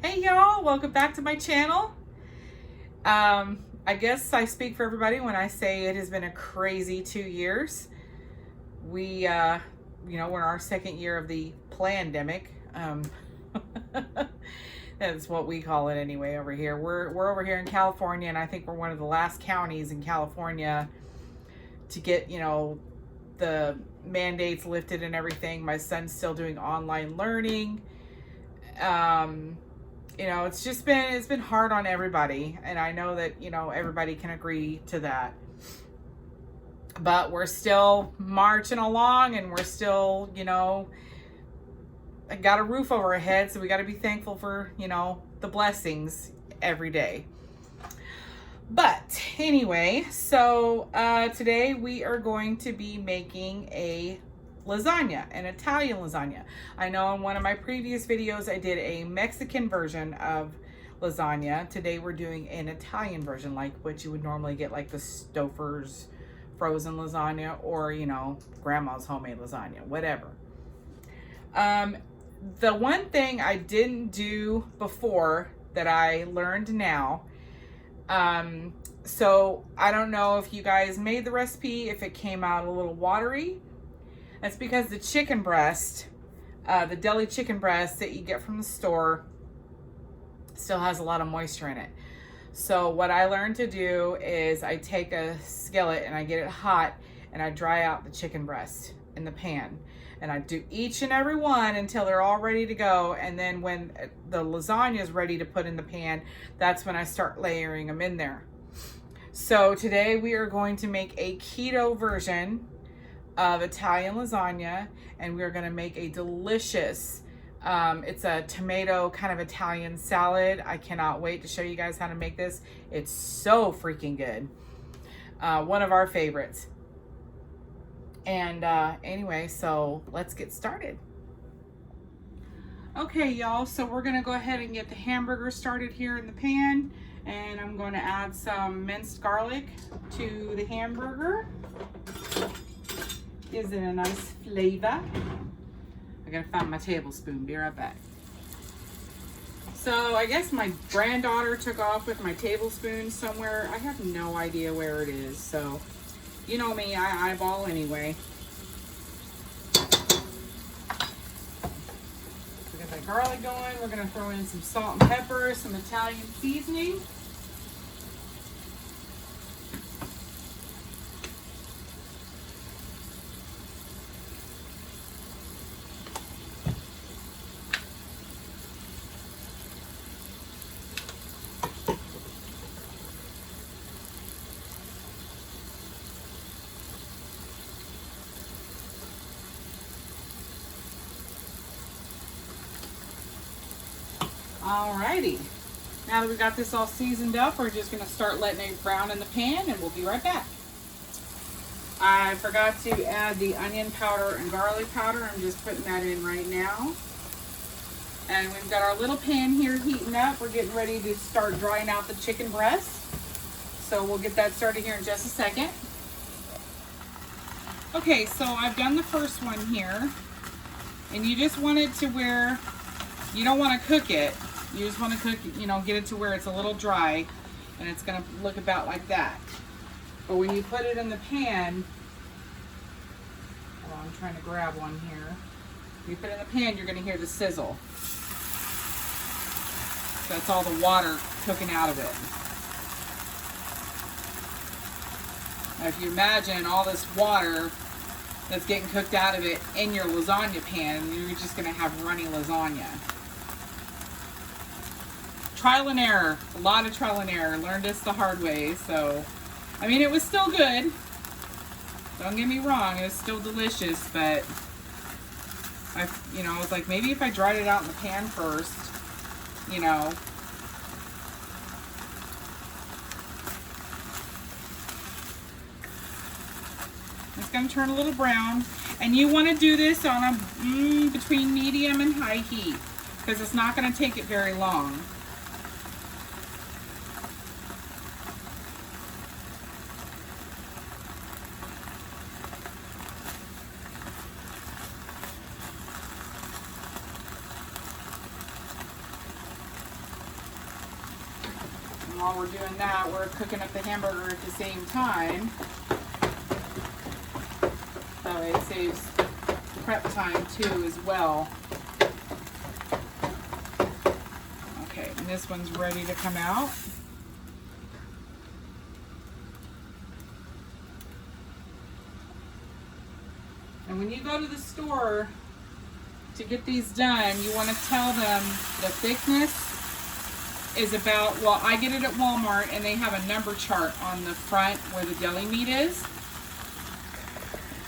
Hey y'all, welcome back to my channel. I guess I speak for everybody when I say it has been a crazy 2 years. We're in our second year of the plandemic. That's what we call it anyway over here. We're over here in California, and I think we're one of the last counties in California to get, the mandates lifted and everything. My son's still doing online learning. It's been hard on everybody, and I know that, everybody can agree to that. But we're still marching along, and we're still, got a roof over our head, so we got to be thankful for, the blessings every day. But anyway, so today we are going to be making a lasagna, an Italian lasagna. I know in one of my previous videos I did a Mexican version of lasagna. Today we're doing an Italian version, like what you would normally get, like the Stouffer's frozen lasagna, or grandma's homemade lasagna, whatever. The one thing I didn't do before that I learned now, so I don't know if you guys made the recipe, if it came out a little watery. That's because the chicken breast, the deli chicken breast that you get from the store, still has a lot of moisture in it. So what I learned to do is I take a skillet and I get it hot, and I dry out the chicken breast in the pan. And I do each and every one until they're all ready to go. And then when the lasagna is ready to put in the pan, that's when I start layering them in there. So today we are going to make a keto version of Italian lasagna, and we're going to make a delicious, it's a tomato kind of Italian salad. I cannot wait to show you guys how to make this. It's so freaking good. One of our favorites. And anyway, so let's get started. Okay, y'all, so we're going to go ahead and get the hamburger started here in the pan, and I'm going to add some minced garlic to the hamburger. Gives it a nice flavor. I gotta find my tablespoon. Be right back. So I guess my granddaughter took off with my tablespoon somewhere. I have no idea where it is. So you know me, I eyeball anyway. We got that garlic going. We're gonna throw in some salt and pepper, some Italian seasoning. Alrighty, now that we got this all seasoned up, we're just gonna start letting it brown in the pan, and we'll be right back. I forgot to add the onion powder and garlic powder. I'm just putting that in right now. And we've got our little pan here heating up. We're getting ready to start drying out the chicken breast. So we'll get that started here in just a second. Okay, so I've done the first one here. And you just want it to where you don't want to cook it. You just want to cook, get it to where it's a little dry, and it's going to look about like that. But when you put it in the pan, I'm trying to grab one here. When you put it in the pan, you're going to hear the sizzle. So that's all the water cooking out of it. Now if you imagine all this water that's getting cooked out of it in your lasagna pan, you're just going to have runny lasagna. Trial and error, a lot of trial and error. Learned this the hard way. So, I mean, it was still good. Don't get me wrong, it was still delicious, but I was like, maybe if I dried it out in the pan first, It's going to turn a little brown, and you want to do this on a between medium and high heat, because it's not going to take it very long. while we're doing that, we're cooking up the hamburger at the same time. That way it saves prep time too as well. Okay, and this one's ready to come out. And when you go to the store to get these done, you want to tell them the thickness is about, well, I get it at Walmart and they have a number chart on the front where the deli meat is.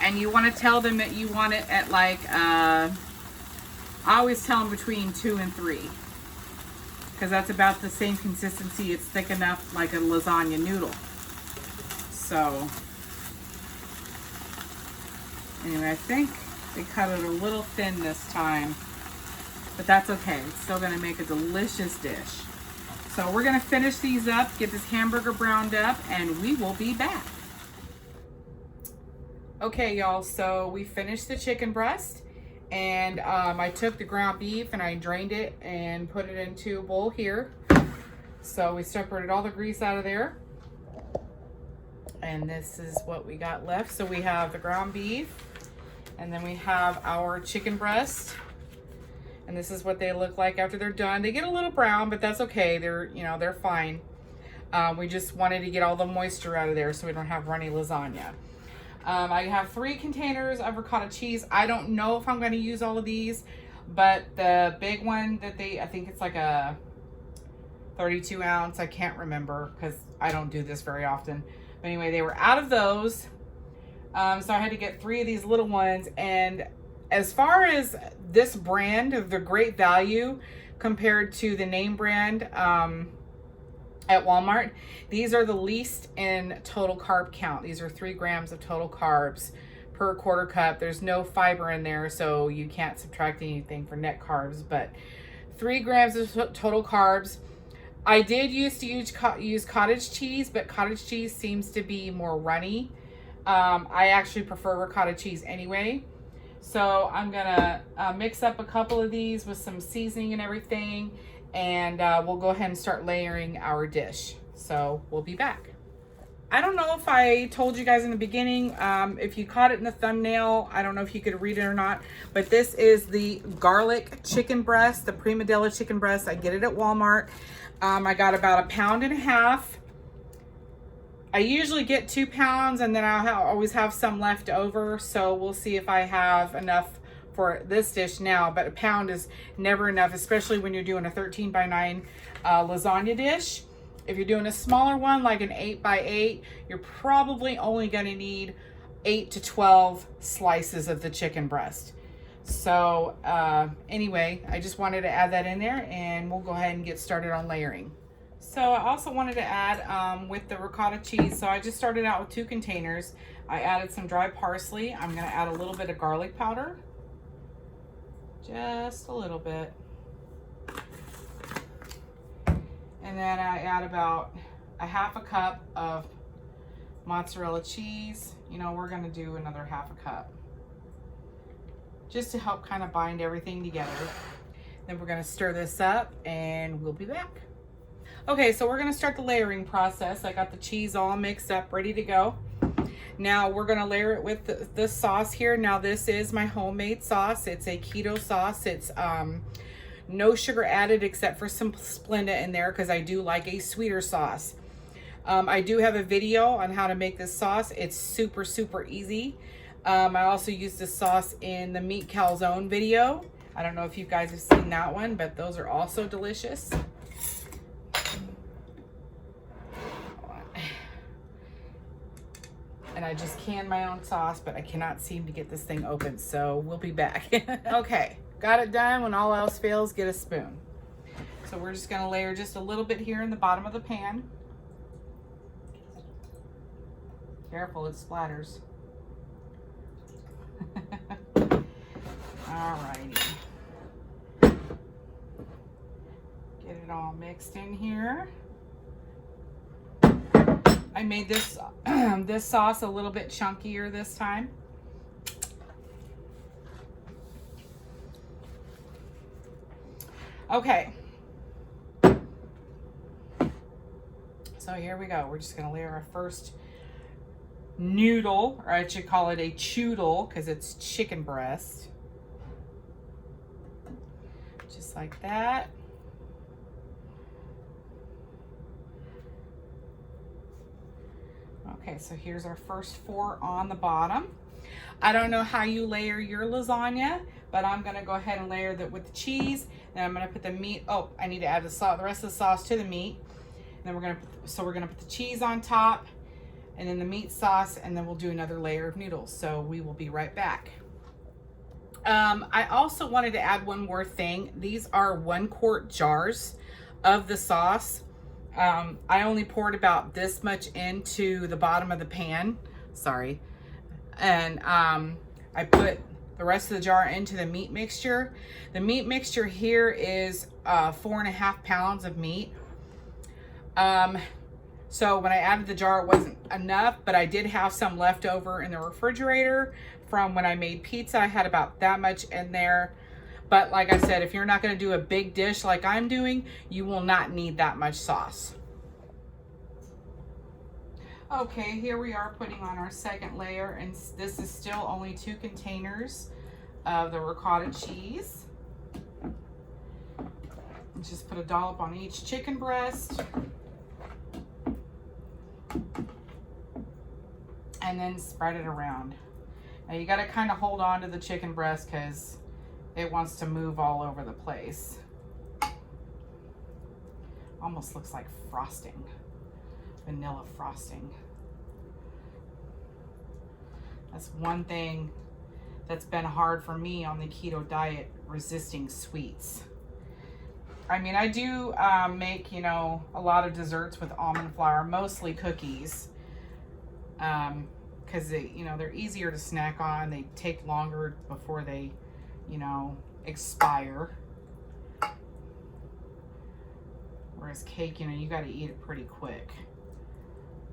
And you want to tell them that you want it at like, I always tell them between 2 and 3. Because that's about the same consistency. It's thick enough like a lasagna noodle. So, anyway, I think they cut it a little thin this time. But that's okay. It's still going to make a delicious dish. So we're going to finish these up, get this hamburger browned up, and we will be back. Okay, y'all, so we finished the chicken breast, and I took the ground beef and I drained it and put it into a bowl here. So we separated all the grease out of there. And this is what we got left. So we have the ground beef, and then we have our chicken breast. And this is what they look like after they're done. They get a little brown, but that's okay. They're fine. We just wanted to get all the moisture out of there so we don't have runny lasagna. I have 3 containers of ricotta cheese. I don't know if I'm going to use all of these, but the big one that I think it's like a 32 ounce. I can't remember because I don't do this very often. But anyway, they were out of those. So I had to get 3 of these little ones. And as far as this brand of the great value compared to the name brand at Walmart, these are the least in total carb count. These are 3 grams of total carbs per quarter cup. There's no fiber in there, so you can't subtract anything for net carbs, but 3 grams of total carbs. I did used to use cottage cheese, but cottage cheese seems to be more runny. I actually prefer ricotta cheese anyway. So I'm gonna mix up a couple of these with some seasoning and everything, and we'll go ahead and start layering our dish. So we'll be back. I don't know if I told you guys in the beginning, if you caught it in the thumbnail, I don't know if you could read it or not, but this is the garlic chicken breast, the prima deli chicken breast. I get it at Walmart. I got about 1.5 pounds. I usually get 2 pounds, and then I'll always have some left over. So we'll see if I have enough for this dish now, but 1 pound is never enough, especially when you're doing a 13 by 9 lasagna dish. If you're doing a smaller one, like an 8 by 8, you're probably only gonna need 8 to 12 slices of the chicken breast. So anyway, I just wanted to add that in there, and we'll go ahead and get started on layering. So I also wanted to add with the ricotta cheese, so I just started out with 2 containers. I added some dry parsley. I'm gonna add a little bit of garlic powder. Just a little bit. And then I add about 1/2 cup of mozzarella cheese. You know, we're gonna do another 1/2 cup. Just to help kind of bind everything together. Then we're gonna stir this up and we'll be back. Okay, so we're gonna start the layering process. I got the cheese all mixed up, ready to go. Now we're gonna layer it with the sauce here. Now this is my homemade sauce. It's a keto sauce. It's no sugar added except for some Splenda in there because I do like a sweeter sauce. I do have a video on how to make this sauce. It's super, super easy. I also used this sauce in the meat calzone video. I don't know if you guys have seen that one, but those are also delicious. And I just canned my own sauce, but I cannot seem to get this thing open, so we'll be back. Okay, got it done. When all else fails, get a spoon. So we're just gonna layer just a little bit here in the bottom of the pan. Careful, it splatters. Alrighty. Get it all mixed in here. I made this this sauce a little bit chunkier this time. Okay. So here we go. We're just gonna layer our first noodle, or I should call it a choodle because it's chicken breast. Just like that. Okay, so here's our first 4 on the bottom. I don't know how you layer your lasagna, but I'm gonna go ahead and layer that with the cheese. Then I'm gonna put the meat. Oh, I need to add the rest of the sauce to the meat. And then we're gonna put the cheese on top, and then the meat sauce, and then we'll do another layer of noodles. So we will be right back. I also wanted to add one more thing. These are 1-quart jars of the sauce. I only poured about this much into the bottom of the pan. Sorry. And I put the rest of the jar into the meat mixture. The meat mixture here is 4.5 pounds of meat. So when I added the jar, it wasn't enough, but I did have some left over in the refrigerator from when I made pizza. I had about that much in there. But like I said, if you're not going to do a big dish like I'm doing, you will not need that much sauce. Okay, here we are putting on our second layer, and this is still only 2 containers of the ricotta cheese. And just put a dollop on each chicken breast. And then spread it around. Now you gotta kind of hold on to the chicken breast because it wants to move all over the place. Almost looks like frosting. Vanilla frosting. That's one thing that's been hard for me on the keto diet, resisting sweets. I mean, I do make, you know, a lot of desserts with almond flour, mostly cookies, because they, you know, they're easier to snack on. They take longer before they, you know, expire. Whereas cake, you know, you got to eat it pretty quick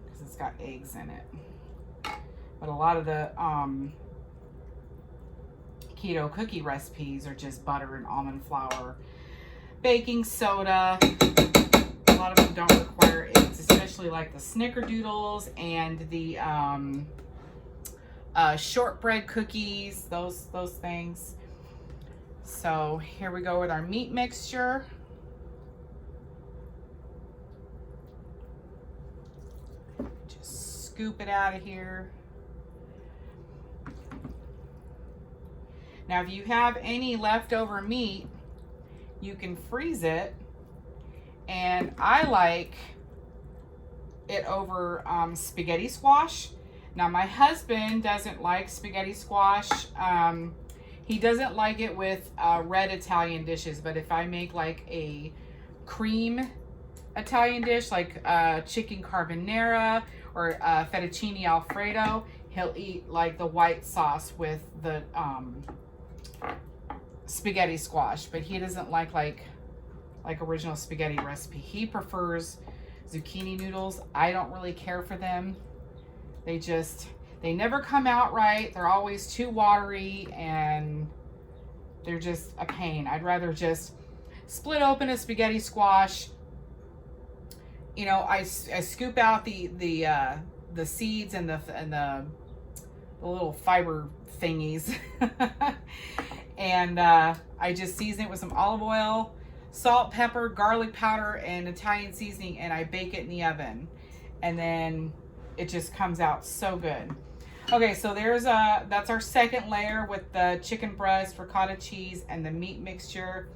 because it's got eggs in it. But a lot of the keto cookie recipes are just butter and almond flour, baking soda. A lot of them don't require eggs, especially like the snickerdoodles and the shortbread cookies, those things. So here we go with our meat mixture. Just scoop it out of here. Now, if you have any leftover meat, you can freeze it. And I like it over spaghetti squash. Now, my husband doesn't like spaghetti squash. He doesn't like it with red Italian dishes. But if I make like a cream Italian dish, like chicken carbonara or fettuccine alfredo, he'll eat like the white sauce with the spaghetti squash, but he doesn't like original spaghetti recipe. He prefers zucchini noodles. I don't really care for them. They never come out right. They're always too watery and they're just a pain. I'd rather just split open a spaghetti squash. You know, I scoop out the seeds and the little fiber thingies. And I just season it with some olive oil, salt, pepper, garlic powder, and Italian seasoning, and I bake it in the oven. And then it just comes out so good. Okay, so that's our second layer with the chicken breast, ricotta cheese, and the meat mixture.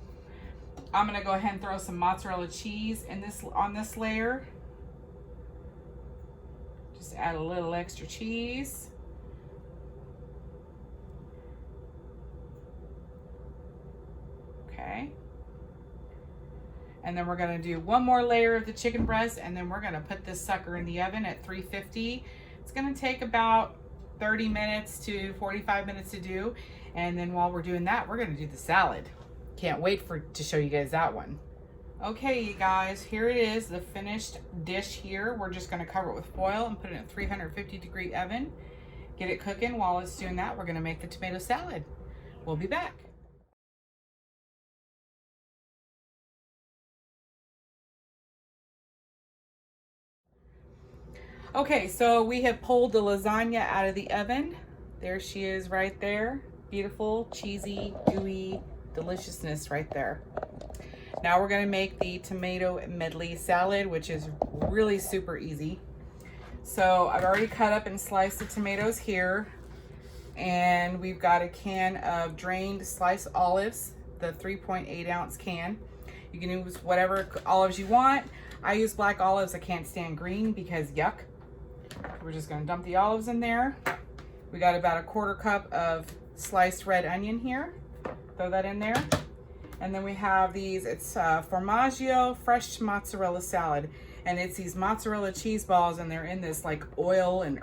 I'm gonna go ahead and throw some mozzarella cheese on this layer. Just add a little extra cheese. Okay. And then we're going to do one more layer of the chicken breast, and then we're going to put this sucker in the oven at 350. It's going to take about 30 minutes to 45 minutes to do. And then while we're doing that, we're going to do the salad. Can't wait to show you guys that one. Okay, you guys, here it is, the finished dish here. We're just going to cover it with foil and put it in a 350-degree oven. Get it cooking. While it's doing that, we're going to make the tomato salad. We'll be back. Okay, so we have pulled the lasagna out of the oven. There she is right there. Beautiful, cheesy, gooey deliciousness right there. Now we're gonna make the tomato medley salad, which is really super easy. So I've already cut up and sliced the tomatoes here. And we've got a can of drained sliced olives, the 3.8 ounce can. You can use whatever olives you want. I use black olives. I can't stand green because yuck. We're just gonna dump the olives in there. We got about a 1/4 cup of sliced red onion here. Throw that in there. And then we have these, it's formaggio fresh mozzarella salad. And it's these mozzarella cheese balls, and they're in this like oil and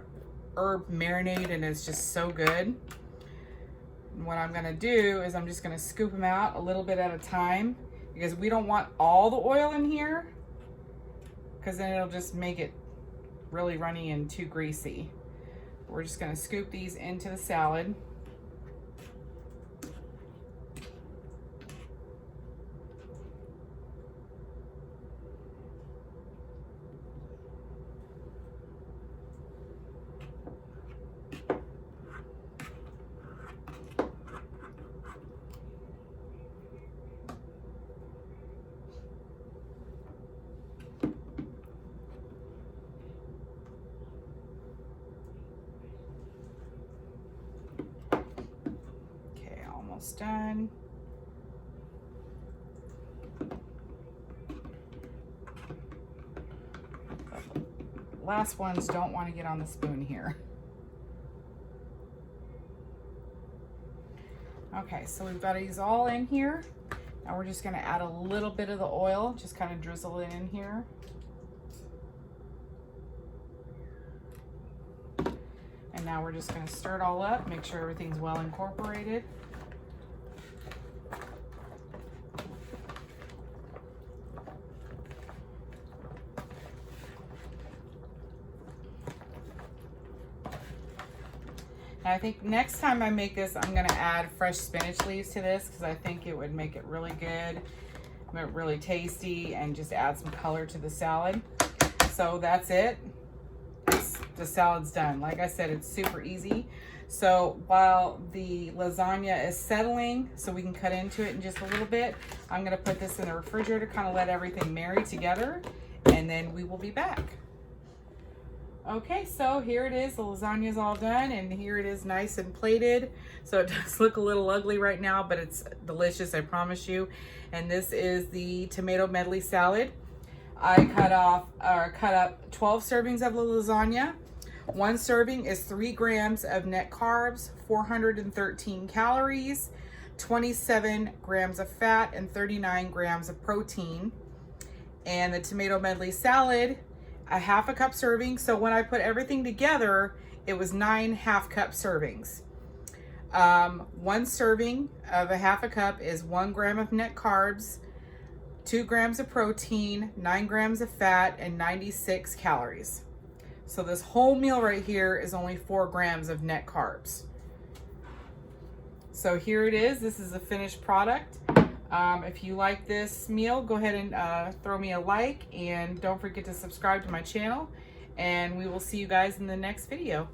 herb marinade, and it's just so good. And what I'm gonna do is I'm just gonna scoop them out a little bit at a time, because we don't want all the oil in here, because then it'll just make it really runny and too greasy. We're just gonna scoop these into the salad. Almost done. The last ones don't want to get on the spoon here. Okay, so we've got these all in here. Now we're just going to add a little bit of the oil, just kind of drizzle it in here. And now we're just going to stir it all up, make sure everything's well incorporated. I think next time I make this, I'm gonna add fresh spinach leaves to this, because I think it would make it really good, really tasty, and just add some color to the salad. So that's it. The salad's done. Like I said, it's super easy. So while the lasagna is settling, so we can cut into it in just a little bit, I'm gonna put this in the refrigerator, kind of let everything marry together, and then we will be back. Okay, so here it is. The lasagna is all done, and here it is nice and plated. So it does look a little ugly right now, but it's delicious, I promise you. And this is the tomato medley salad. I cut up 12 servings of the lasagna. One serving is 3 grams of net carbs, 413 calories, 27 grams of fat, and 39 grams of protein. And the tomato medley salad, a 1/2 cup serving. So when I put everything together, it was 9 1/2 cup servings. One serving of a 1/2 cup is 1 gram of net carbs, 2 grams of protein, 9 grams of fat, and 96 calories. So this whole meal right here is only 4 grams of net carbs. So here it is. This is the finished product. If you like this meal, go ahead and throw me a like, and don't forget to subscribe to my channel, and we will see you guys in the next video.